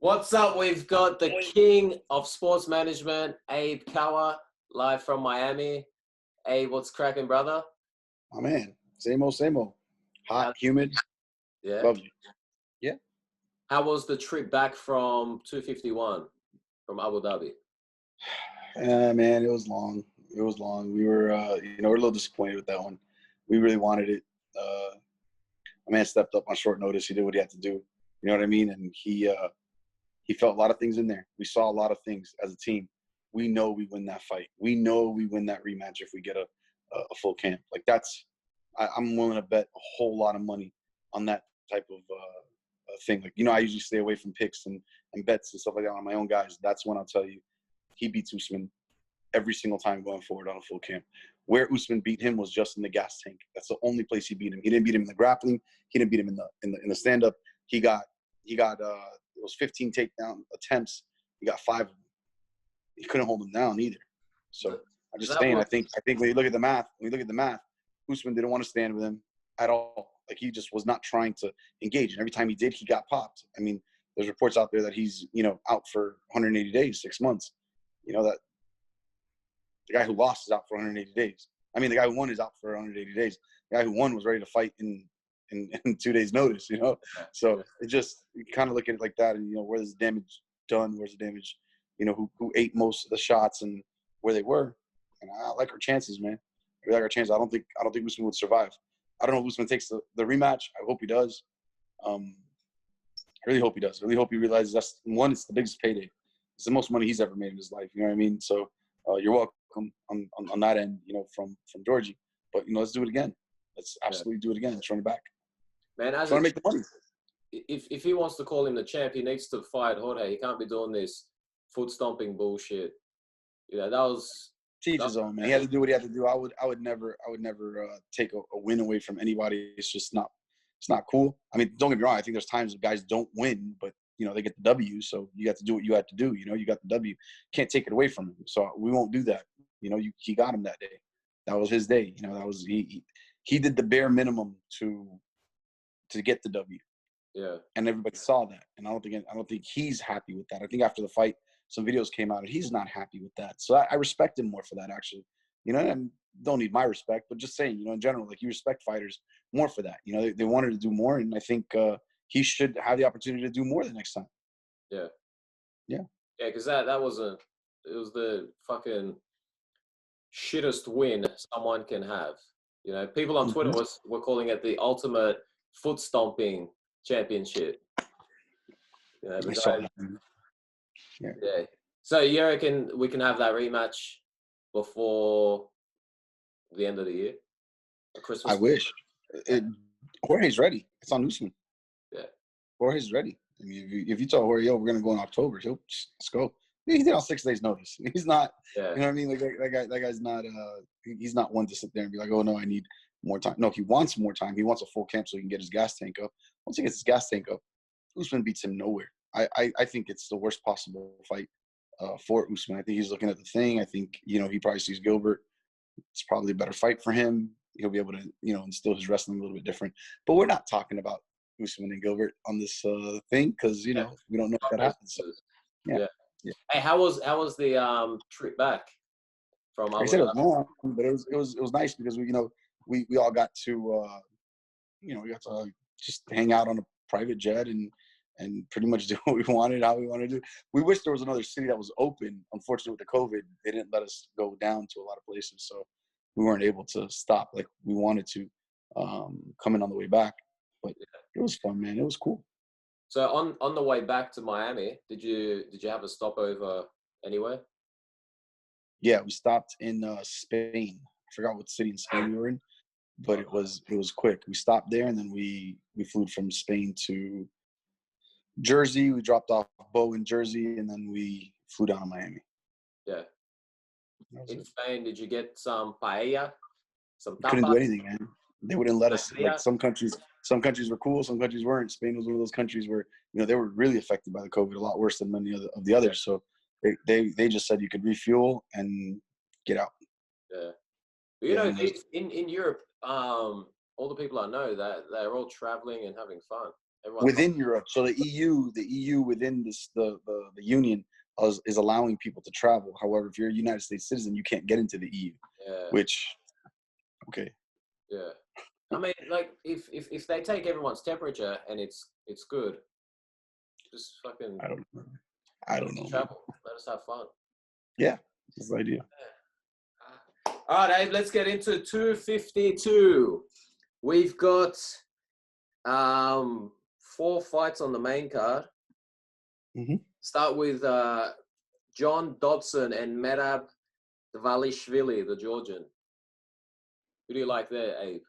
What's up? We've got the king of sports management, Abe Kawa, live from Miami. Abe, what's cracking, brother? Oh man, same old, same old. Hot, humid, Yeah. lovely. Yeah. How was the trip back from 251 from Abu Dhabi? Man, it was long. It was long. We were, we're a little disappointed with that one. We really wanted it. My man stepped up on short notice. He did what he had to do. You know what I mean? And he felt a lot of things in there. We saw a lot of things as a team. We know we win that fight. We know we win that rematch if we get a full camp. Like I'm willing to bet a whole lot of money on that type of thing. Like, I usually stay away from picks and bets and stuff like that on my own guys. That's when I'll tell you he beats Usman every single time going forward on a full camp. Where Usman beat him was just in the gas tank. That's the only place he beat him. He didn't beat him in the grappling. He didn't beat him in the stand up. He got it was 15 takedown attempts. He got 5 of them. He couldn't hold him down either. So I'm just saying, I think when you look at the math, Usman didn't want to stand with him at all. Like, he just was not trying to engage. And every time he did, he got popped. I mean, there's reports out there that he's, out for 180 days, 6 months. That the guy who lost is out for 180 days. I mean, the guy who won is out for 180 days. The guy who won was ready to fight in 2 days' notice, So it just, you kind of look at it like that, and, where's the damage done? Where's the damage, who ate most of the shots and where they were. And I like our chances, man. I like our chances. I don't think Usman would survive. I don't know if Usman takes the rematch. I hope he does. I really hope he does. I really hope he realizes it's the biggest payday. It's the most money he's ever made in his life. You know what I mean? So you're welcome on that end, from Georgie. But, let's do it again. Let's absolutely do it again. Let's run it back. Man, trying to make the money. If he wants to call him the champ, he needs to fight Jorge. He can't be doing this foot stomping bullshit. That was teach his own, man. He had to do what he had to do. I would never take a win away from anybody. It's just not. It's not cool. I mean, don't get me wrong. I think there's times guys don't win, but they get the W. So you got to do what you had to do. You got the W. Can't take it away from him. So we won't do that. He got him that day. That was his day. That was he did the bare minimum to get the W. Yeah. And everybody saw that. And I don't think he's happy with that. I think after the fight, some videos came out and he's not happy with that. So I respect him more for that, actually. And don't need my respect, but just saying, in general, like, you respect fighters more for that. They wanted to do more, and I think he should have the opportunity to do more the next time. Yeah. Yeah. Yeah, because it was the fucking shittest win someone can have. People on Twitter were calling it the ultimate foot stomping championship. I saw that. Yeah. So you reckon we can have that rematch before the end of the year? Christmas? I wish. Jorge's ready. It's on Usman. Yeah. Jorge's ready. I mean, if you tell Jorge, we're going to go in October, let's go. He did on 6 days' notice. He's not, yeah. You know what I mean? Like, that guy's not, he's not one to sit there and be like, oh, no, I need more time. No, he wants more time. He wants a full camp so he can get his gas tank up. Once he gets his gas tank up, Usman beats him nowhere. I think it's the worst possible fight for Usman. I think he's looking at the thing. I think, he probably sees Gilbert. It's probably a better fight for him. He'll be able to, instill his wrestling a little bit different. But we're not talking about Usman and Gilbert on this thing because, we don't know if that happens. So, yeah. Hey, how was the trip back from? Like I said, it was long, but it was nice because we all got to we got to just hang out on a private jet and pretty much do what we wanted, how we wanted to do. We wish there was another city that was open. Unfortunately, with the COVID, they didn't let us go down to a lot of places, so we weren't able to stop like we wanted to coming on the way back. But it was fun, man. It was cool. So on the way back to Miami, did you have a stopover anywhere? Yeah, we stopped in Spain. I forgot what city in Spain we were in, but it was quick. We stopped there and then we flew from Spain to Jersey. We dropped off Bo in Jersey and then we flew down to Miami. Yeah. In Spain, did you get some paella? Couldn't do anything, man. They wouldn't let us. Like, some countries were cool, some countries weren't. Spain was one of those countries where they were really affected by the COVID, a lot worse than many of the others. So they just said you could refuel and get out. Yeah. In Europe, all the people I know that they're all traveling and having fun. within Europe. So the EU within the union is allowing people to travel. However, if you're a United States citizen, you can't get into the EU. Yeah. Which, okay. Yeah. I mean, like, if they take everyone's temperature and it's good, just fucking. I don't know. Travel. Let us have fun. Yeah, that's the idea. Yeah. All right, Abe, let's get into 252. We've got 4 fights on the main card. Mm-hmm. Start with John Dodson and Merab Dvalishvili, the Georgian. Who do you like there, Abe?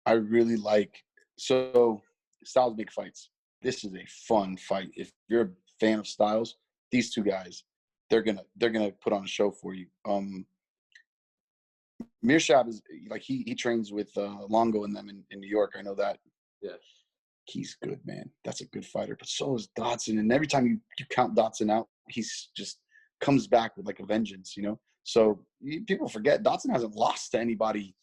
I really like, so Styles big fights. This is a fun fight. If you're a fan of Styles, these two guys, they're gonna put on a show for you. Merab is like he trains with Longo and them in New York. I know that. Yeah. He's good, man. That's a good fighter. But so is Dodson. And every time you count Dodson out, he's just comes back with like a vengeance, you know? So people forget Dodson hasn't lost to anybody,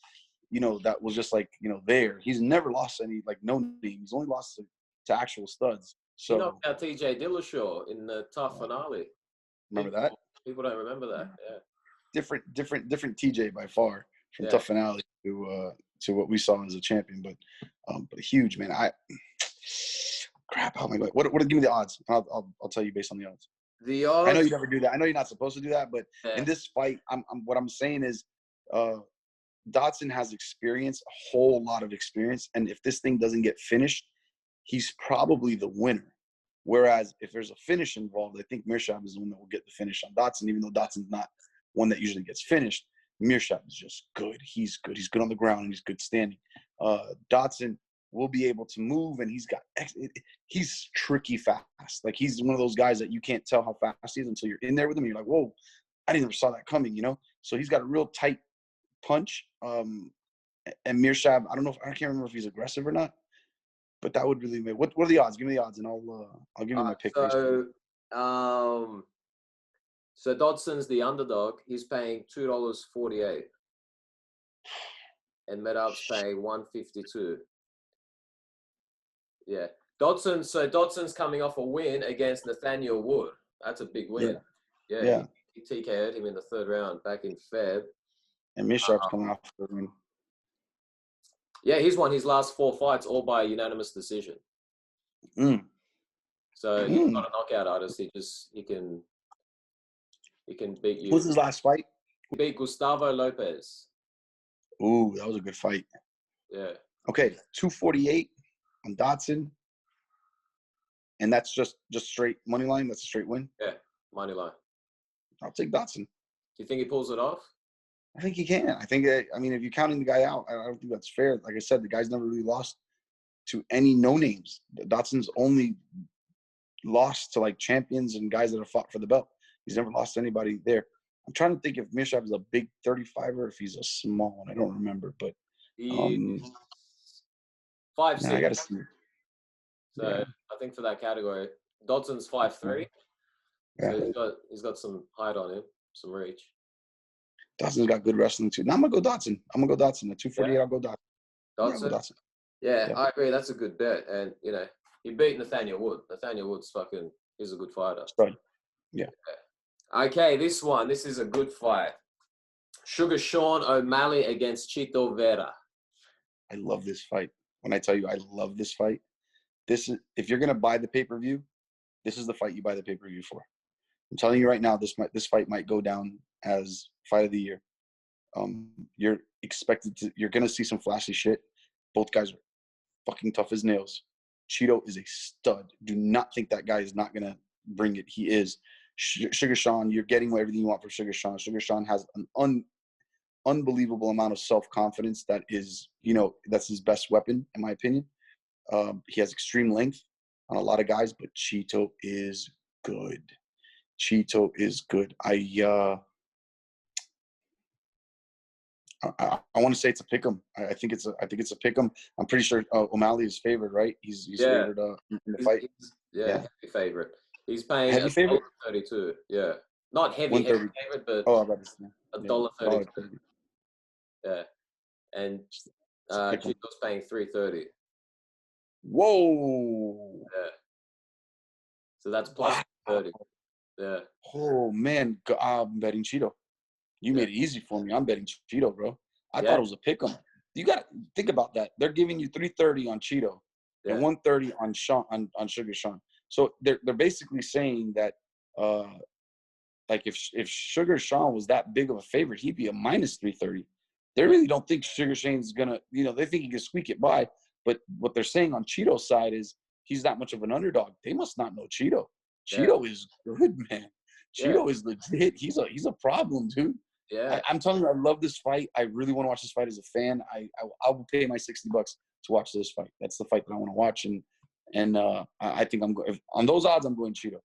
you know, that was just like, you know, there. He's never lost any, like, no name. He's only lost to actual studs. So, you know about TJ Dillashaw in the tough finale. Remember that? People don't remember that. Yeah. Different TJ by far from tough finale to what we saw as a champion. But huge, man. Crap. How am I going? What? Give me the odds. I'll tell you based on the odds. The odds. I know you never do that. I know you're not supposed to do that, but in this fight, what I'm saying is, Dodson has experience, a whole lot of experience, and if this thing doesn't get finished, he's probably the winner. Whereas if there's a finish involved, I think Merab is the one that will get the finish on Dodson, even though Dodson's not one that usually gets finished. Merab is just good. He's good. He's good on the ground, and he's good standing. Dodson will be able to move, and he's tricky fast. Like, he's one of those guys that you can't tell how fast he is until you're in there with him. You're like, whoa, I didn't ever saw that coming, you know? So he's got a real tight punch. And Merab, I can't remember if he's aggressive or not, but that would really make. What are the odds? Give me the odds, and I'll give you my pick. So Dodson's the underdog. He's paying $2.48, and Merab's paying $1.52. Yeah, Dodson's coming off a win against Nathaniel Wood. That's a big win. Yeah. He TKO'd him in the 3rd round back in Feb. And Merab's coming off the win. Yeah, he's won his last 4 fights all by unanimous decision. So he's not a knockout artist. He can beat you. What's his last fight? He beat Gustavo Lopez. Ooh, that was a good fight. Yeah. Okay, 248 on Dodson. And that's just straight money line? That's a straight win? Yeah, money line. I'll take Dodson. Do you think he pulls it off? I think he can. If you're counting the guy out, I don't think that's fair. Like I said, the guy's never really lost to any no-names. Dodson's only lost to, like, champions and guys that have fought for the belt. He's never lost to anybody there. I'm trying to think if Merab is a big 35er or if he's a small one. I don't remember, but 5'6". I gotta see. So I think for that category, Dodson's 5'3". Yeah. So he's got some height on him, some reach. Dodson's got good wrestling too. Now I'm gonna go Dodson. At 248, I'll go Dodson. Dodson? Yeah, Dodson. Yeah, I agree. That's a good bet. And, you know, he beat Nathaniel Wood. Nathaniel Wood's he's a good fighter. Right. Yeah. Okay, this is a good fight. Sugar Sean O'Malley against Chito Vera. I love this fight. When I tell you I love this fight, if you're gonna buy the pay-per-view, this is the fight you buy the pay-per-view for. I'm telling you right now, this fight might go down as fight of the year. You're gonna see some flashy shit. Both guys are fucking tough as nails. Chito is a stud. Do not think that guy is not gonna bring it. He is. Sugar Sean, you're getting everything you want from Sugar Sean. Sugar Sean has an unbelievable amount of self-confidence that is, that's his best weapon, in my opinion. He has extreme length on a lot of guys, but Chito is good. I want to say it's a pick'em. I think it's a pick'em. I'm pretty sure O'Malley is favored, right? He's favored in the fight. Heavy favorite. He's paying $1.32. Yeah, not heavy favorite, but $1.32. Yeah, and Chito's paying $3.30. Whoa. Yeah. So that's plus Wow. 30. Yeah. Oh, man. I'm betting Cheeto. You made it easy for me. I'm betting Cheeto, bro. I thought it was a pick 'em. You got to think about that. They're giving you 330 on Cheeto and 130 on Sean on Sugar Sean. So they're basically saying that like if Sugar Sean was that big of a favorite, he'd be a minus 330. They really don't think Sugar Shane's gonna, they think he can squeak it by. But what they're saying on Cheeto's side is he's not much of an underdog. They must not know Cheeto. Cheeto is good, man. Cheeto is legit. He's a problem, dude. Yeah. I'm telling you, I love this fight. I really want to watch this fight as a fan. I will pay my $60 to watch this fight. That's the fight that I want to watch, and I think I'm going on those odds. I'm going Cheeto.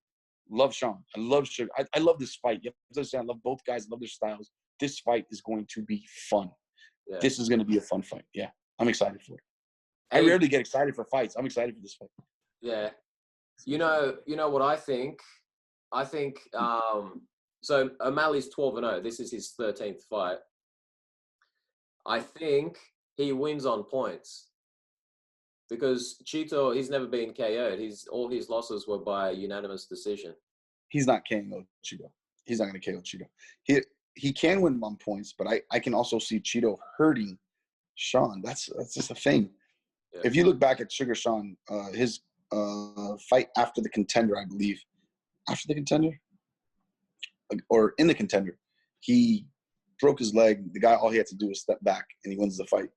Love Sean. I love Sugar. I love this fight. You have to understand, I love both guys. I love their styles. This fight is going to be fun. Yeah. This is going to be a fun fight. Yeah, I'm excited for it. I rarely get excited for fights. I'm excited for this fight. Yeah. You know what I think? I think so O'Malley's 12-0. This is his 13th fight. I think he wins on points. Because Cheeto, he's never been KO'd. All his losses were by unanimous decision. He's not KO Cheeto. He's not going to KO Cheeto. He can win on points, but I can also see Cheeto hurting Sean. That's just a thing. Yeah. If you look back at Sugar Sean, his fight after the Contender, I believe, after the Contender or in the Contender, he broke his leg. The guy, all he had to do was step back, and he wins the fight.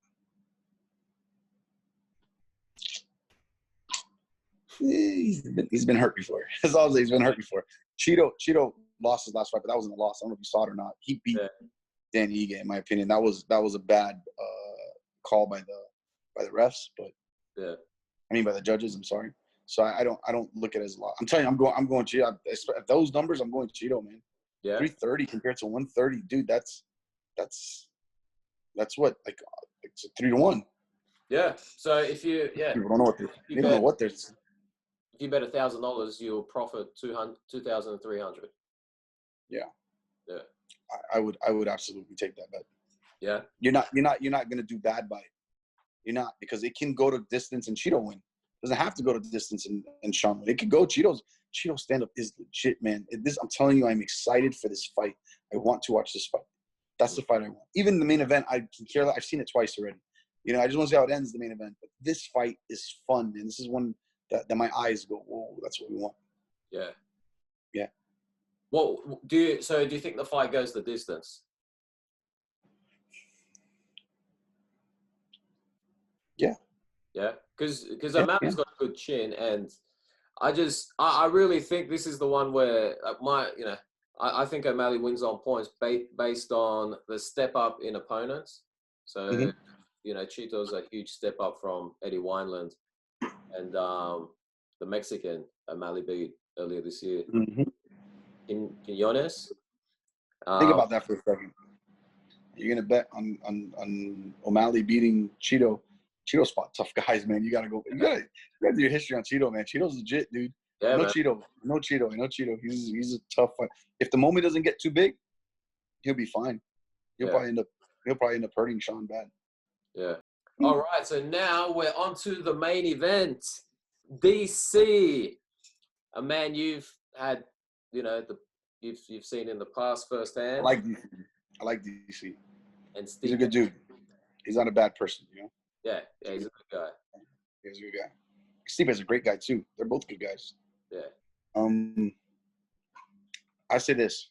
He's been hurt before. That's all he's been hurt before. Cheeto lost his last fight, but that wasn't a loss. I don't know if you saw it or not. He beat Danny Ige, in my opinion. That was a bad call by the refs, but by the judges. I'm sorry. So I don't look at it as a loss. I'm telling you, I'm going Cheeto. At those numbers, I'm going Cheeto, man. Yeah. 330 compared to 130, dude. That's what like it's a 3-1. Yeah. So if you people don't know what they don't know what they're. If you bet $1,000, you'll profit 2,300. Yeah. Yeah. I would absolutely take that bet. Yeah. You're not gonna do bad by it. You're not, because it can go to distance and Cheeto win. It doesn't have to go to distance and Sean win. It could go Cheeto's stand up is legit, man. I'm telling you, I'm excited for this fight. I want to watch this fight. That's the fight I want. Even the main event, I can care. I've seen it twice already. I just want to see how it ends, the main event. But this fight is fun, and this is one that my eyes go, whoa, that's what we want. Yeah. Yeah. Well, do you think the fight goes the distance? Yeah. Yeah, because O'Malley's got a good chin, and I really think this is the one where I think O'Malley wins on points based on the step up in opponents. So Cheeto's a huge step up from Eddie Wineland, and the Mexican O'Malley beat earlier this year. Quinones. Think about that for a second. You're gonna bet on O'Malley beating Cheeto. Cheeto spot tough guys, man. You gotta do your history on Cheeto, man. Cheeto's legit, dude. Yeah, Cheeto. He's a tough fight. If the moment doesn't get too big, he'll be fine. He'll probably end up hurting Sean bad. Yeah. All right. So now we're on to the main event. DC, a man you've had, you've seen in the past firsthand. I like DC. And Stipe. He's a good dude. He's not a bad person, Yeah, he's a good guy. He's a good guy. Stipe's a great guy too. They're both good guys. Yeah. I say this.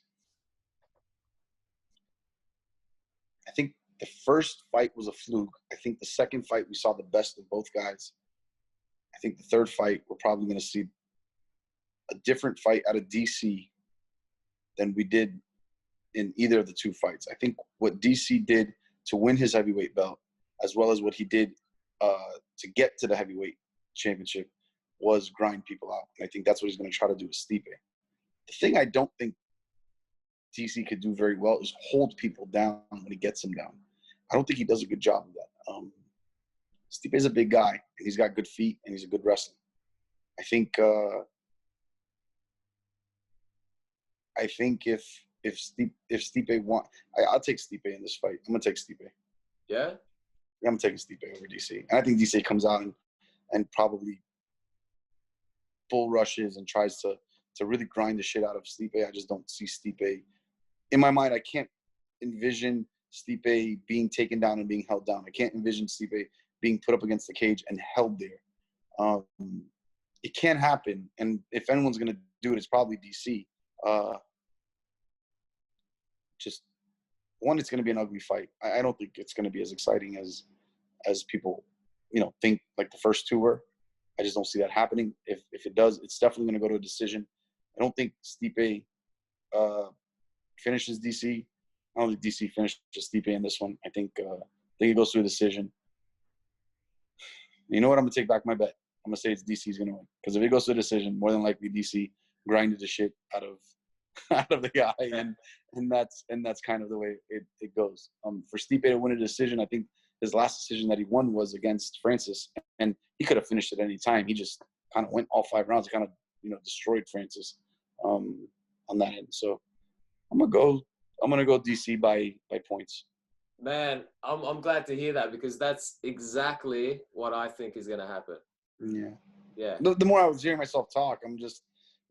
I think the first fight was a fluke. I think the second fight we saw the best of both guys. I think the third fight we're probably going to see a different fight out of DC than we did in either of the two fights. I think what DC did to win his heavyweight belt, as well as what he did to get to the heavyweight championship, was grind people out. And I think that's what he's going to try to do with Stipe. The thing I don't think DC could do very well is hold people down when he gets them down. I don't think he does a good job of that. Stipe is a big guy, and he's got good feet, and he's a good wrestler. I think if Stipe I'll take Stipe in this fight. I'm gonna take Stipe. Yeah? I'm taking Stipe over DC. And I think DC comes out and probably bull rushes and tries to really grind the shit out of Stipe. I just don't see Stipe. In my mind, I can't envision Stipe being taken down and being held down. I can't envision Stipe being put up against the cage and held there. It can't happen. And if anyone's going to do it, it's probably DC. Just, one, it's going to be an ugly fight. I don't think it's going to be as exciting as people, think like the first two were. I just don't see that happening. If it does, it's definitely going to go to a decision. I don't think Stipe finishes DC. I don't think DC finishes Stipe in this one. I think it goes to a decision. You know what? I'm going to take back my bet. I'm going to say it's DC's going to win. Because if it goes to a decision, more than likely DC grinded the shit out of the guy. And that's kind of the way it goes. For Stipe to win a decision, I think his last decision that he won was against Francis. And he could have finished at any time. He just kind of went all 5 rounds. Kind of, destroyed Francis on that end. So I'm gonna go DC by points. Man, I'm glad to hear that, because that's exactly what I think is gonna happen. Yeah. The more I was hearing myself talk, I'm just,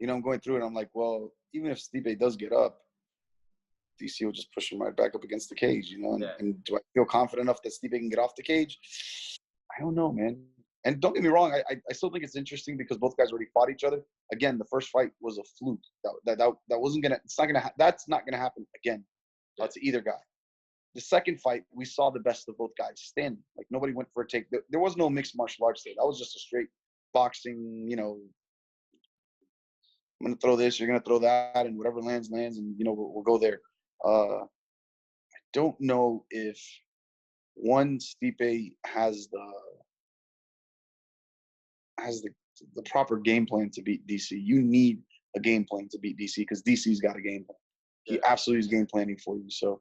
I'm going through it. I'm like, well, even if Stipe does get up, DC will just push him right back up against the cage, And do I feel confident enough that Stipe can get off the cage? I don't know, man. And don't get me wrong, I still think it's interesting because both guys already fought each other. Again, the first fight was a fluke. That wasn't gonna. It's not gonna. That's not gonna happen again to either guy. The second fight, we saw the best of both guys standing. Like, nobody went for a take. There was no mixed martial arts there. That was just a straight boxing. I'm gonna throw this, you're gonna throw that, and whatever lands, and we'll go there. I don't know if Stipe has the proper game plan to beat DC. You need a game plan to beat DC because DC's got a game plan. He absolutely is game planning for you. So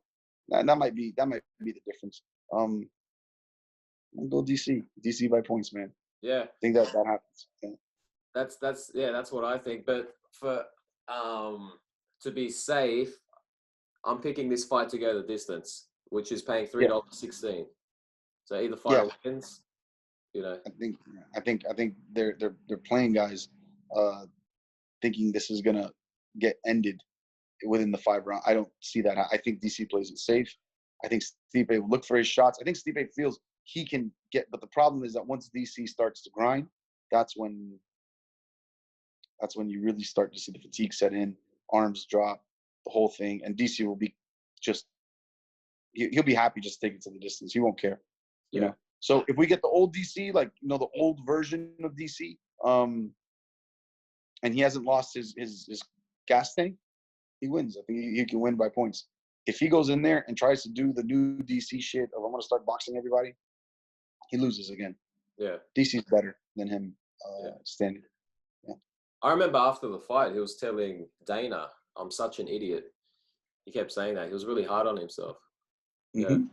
that might be the difference. I'll go DC by points, man. Yeah, I think that happens. Yeah. That's what I think. But for to be safe, I'm picking this fight to go the distance, which is paying $3.16. So either fighter wins. I think they're playing guys thinking this is gonna get ended within the 5 round. I don't see that. I think DC plays it safe. I think Stipe will look for his shots. I think Stipe feels he can get, but the problem is that once DC starts to grind, that's when you really start to see the fatigue set in, arms drop, the whole thing, and DC will be just he'll be happy just to take it to the distance. He won't care, you know. So if we get the old DC, like the old version of DC, and he hasn't lost his gas tank, he wins. I think he can win by points. If he goes in there and tries to do the new DC shit of I'm gonna start boxing everybody, he loses again. Yeah, DC's better than him standing. Yeah. I remember after the fight, he was telling Dana, "I'm such an idiot." He kept saying that. He was really hard on himself. Mm-hmm. Yeah.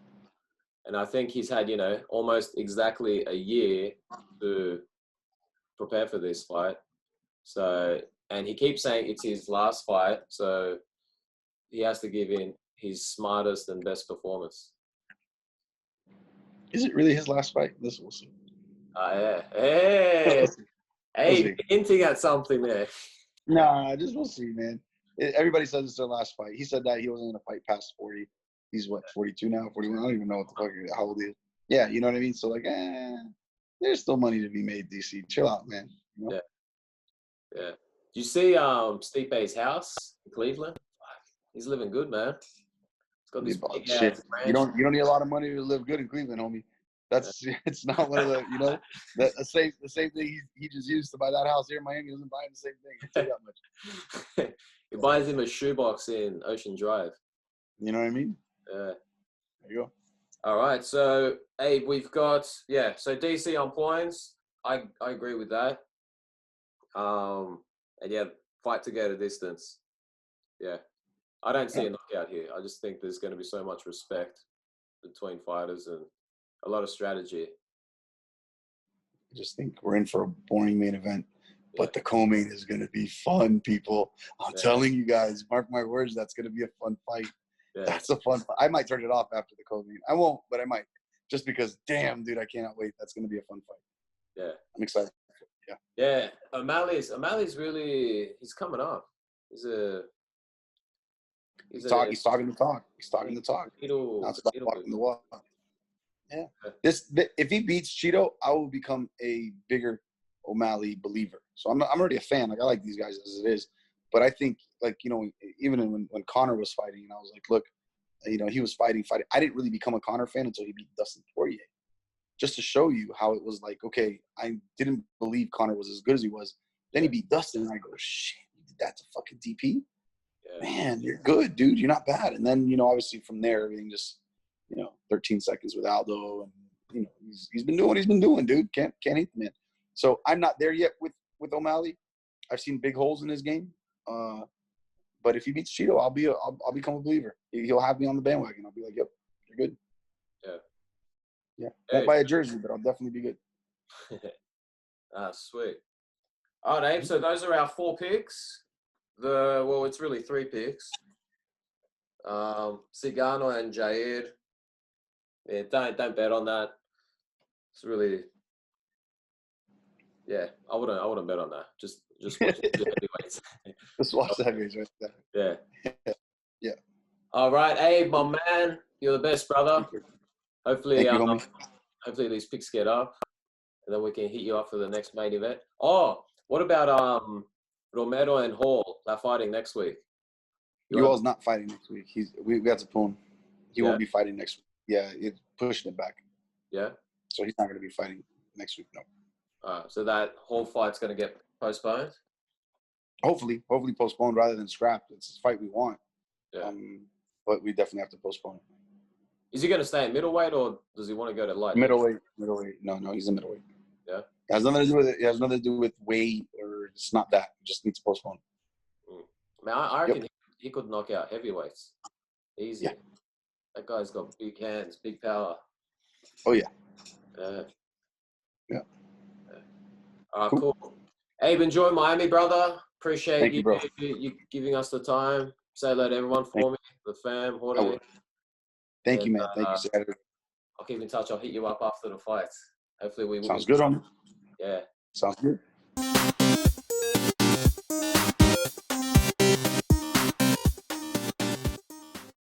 And I think he's had, almost exactly a year to prepare for this fight. So, and he keeps saying it's his last fight, so he has to give in his smartest and best performance. Is it really his last fight? This we'll see. Yeah. Hey, hey, hinting at something there. Nah, just we'll see, man. Everybody says it's their last fight. He said that he wasn't going to fight past 40. He's what, 42 now, 41? I don't even know what the fuck how old he is. Yeah, you know what I mean? So, like, there's still money to be made, DC. Chill out, man. You know? Yeah. Do you see Stipe's house in Cleveland? He's living good, man. He's got this big shit. You don't need a lot of money to live good in Cleveland, homie. It's not one of the the same thing he just used to buy that house here in Miami isn't buying the same thing. I'll tell you that much. He buys him a shoebox in Ocean Drive. You know what I mean? Yeah. There you go. All right. So, Abe, we've got so DC on points. I agree with that. And fight to go to distance. Yeah. I don't see a knockout here. I just think there's going to be so much respect between fighters and a lot of strategy. I just think we're in for a boring main event, but the co-main is going to be fun, people. I'm telling you guys, mark my words, that's going to be a fun fight. Yeah. That's a fun fight. I might turn it off after the co-main. I won't, but I might. Just because, damn, dude, I cannot wait. That's going to be a fun fight. Yeah. I'm excited. Yeah. Yeah. O'Malley's really, he's coming up. He's talking the talk. He's talking the talk. Now it's about walking the walk. Yeah. If he beats Cheeto, I will become a bigger O'Malley believer. So I'm already a fan. Like, I like these guys as it is. But I think, like, you know, even when Conor was fighting, and I was like, look, you know, he was fighting. I didn't really become a Conor fan until he beat Dustin Poirier. Just to show you how it was like, okay, I didn't believe Conor was as good as he was. Then he beat Dustin, and I go, shit, you did that to fucking DP? Yeah. Man, you're good, dude. You're not bad. And then, you know, obviously from there, everything just, you know, 13 seconds with Aldo, and you know, he's been doing what he's been doing, dude. Can't hate the man. So I'm not there yet with O'Malley. I've seen big holes in his game. But if he beats Cheeto, I'll become a believer. He'll have me on the bandwagon. I'll be like, yep, you're good. Yeah. Yeah. Won't buy a jersey, but I'll definitely be good. Sweet. All right, Abe. So those are our 4 picks. It's really 3 picks. Cigano and Jair. Yeah, don't bet on that. It's really, yeah. I wouldn't bet on that. Just watch the heavyweights. Just watch the heavyweights right there. Yeah. Yeah. All right, Abe, my man, you're the best, brother. Hopefully, hopefully these picks get up, and then we can hit you up for the next main event. Oh, what about Romero and Hall? They're fighting next week. Hall's not fighting next week. We got to pull him. He won't be fighting next week. Yeah, it's pushing it back. Yeah. So he's not going to be fighting next week. No. So that Hall fight's going to get postponed. Hopefully postponed rather than scrapped. It's a fight we want. Yeah. But we definitely have to postpone it. Is he going to stay at middleweight, or does he want to go to light? Middleweight. No, he's a middleweight. Yeah. It has nothing to do with it. It has nothing to do with weight, or it's not that. It just needs to postpone. Man, I reckon he could knock out heavyweights. Easy. Yeah. That guy's got big hands, big power. Oh, yeah. Yeah. All right, cool. Abe, enjoy Miami, brother. Appreciate you giving us the time. Say hello to everyone for me, the fam, Jorge. Thank you, man. Thank you, Saturday. I'll keep in touch. I'll hit you up after the fights. Hopefully we will. Sounds good on you. Yeah. Sounds good.